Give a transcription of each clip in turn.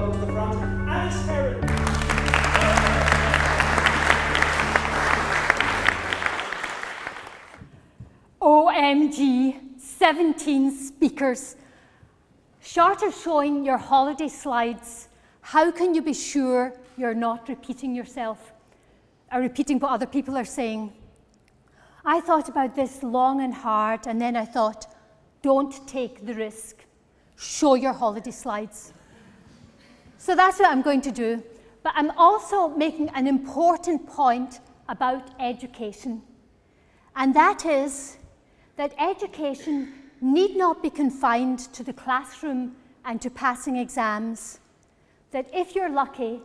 welcome to the front, Alice Heron. OMG, 17 speakers. Short of showing your holiday slides, how can you be sure you're not repeating yourself or repeating what other people are saying? I thought about this long and hard, and then I thought, don't take the risk. Show your holiday slides. So that's what I'm going to do. But I'm also making an important point about education. And that is that education need not be confined to the classroom and to passing exams. That if you're lucky,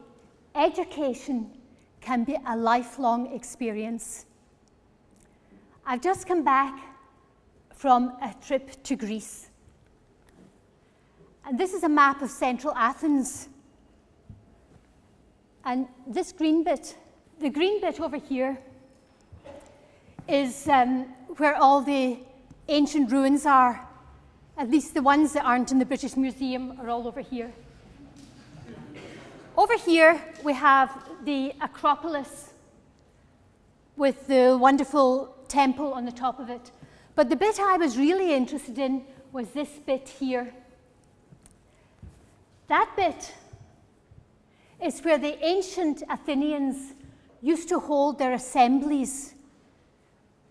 education can be a lifelong experience. I've just come back from a trip to Greece. And this is a map of central Athens. And this green bit, the green bit over here, is where all the ancient ruins are. At least the ones that aren't in the British Museum are all over here. Over here, we have the Acropolis with the wonderful temple on the top of it. But the bit I was really interested in was this bit here. That bit is where the ancient Athenians used to hold their assemblies,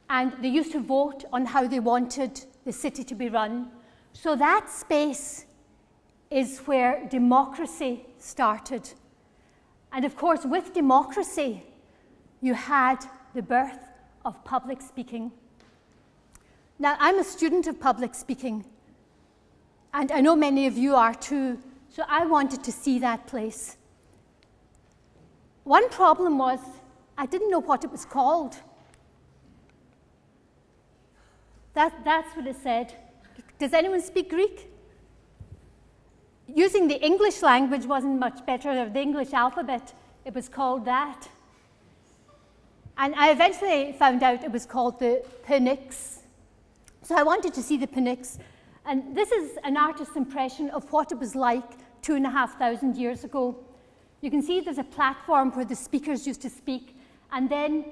and they used to vote on how they wanted the city to be run. So that space is where democracy started. And of course, with democracy, you had the birth of public speaking. Now, I'm a student of public speaking, and I know many of you are too, so I wanted to see that place. One problem was I didn't know what it was called. That's what it said. Does anyone speak Greek? Using the English language wasn't much better, the English alphabet, it was called that. And I eventually found out it was called the Pnyx. So I wanted to see the Pnyx. And this is an artist's impression of what it was like 2,500 years ago. You can see there's a platform where the speakers used to speak, and then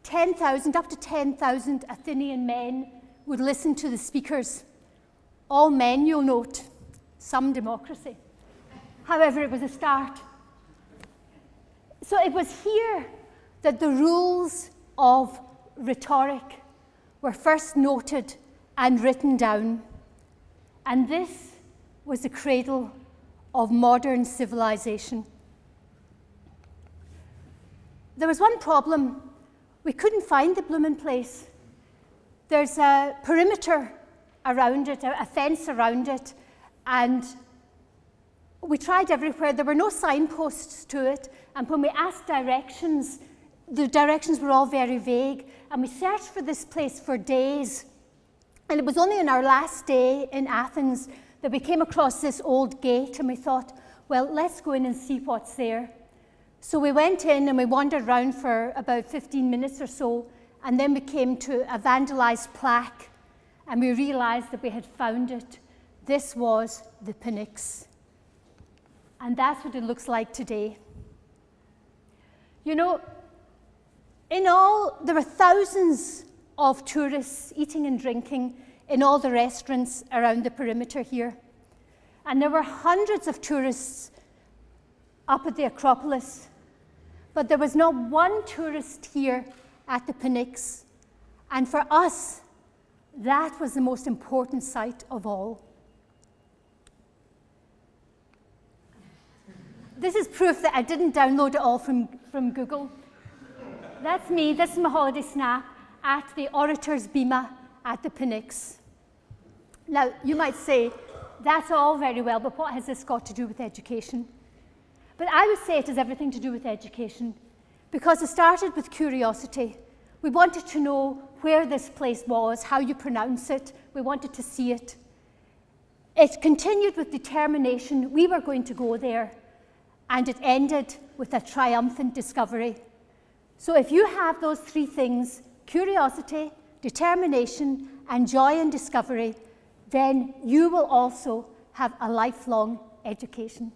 10,000, up to 10,000 Athenian men would listen to the speakers. All men, you'll note, some democracy. However, it was a start. So it was here that the rules of rhetoric were first noted and written down. And this was the cradle of modern civilization. There was one problem. We couldn't find the bloomin' place. There's a perimeter around it, a fence around it, and we tried everywhere. There were no signposts to it, and when we asked directions, the directions were all very vague, and we searched for this place for days. And it was only on our last day in Athens that we came across this old gate, and we thought, well, let's go in and see what's there. So we went in and we wandered around for about 15 minutes or so, and then we came to a vandalized plaque, and we realized that we had found it. This was the Pnyx. And that's what it looks like today. You know, in all, there were thousands of tourists eating and drinking in all the restaurants around the perimeter here. And there were hundreds of tourists up at the Acropolis. But there was not one tourist here at the Pnyx. And for us, that was the most important sight of all. This is proof that I didn't download it all from Google. That's me, this is my holiday snap at the Orators Bema at the Pnyx. Now, you might say, that's all very well, but what has this got to do with education? But I would say it has everything to do with education, because it started with curiosity. We wanted to know where this place was, how you pronounce it. We wanted to see it. It continued with determination. We were going to go there. And it ended with a triumphant discovery. So if you have those three things, curiosity, determination, and joy and discovery, then you will also have a lifelong education.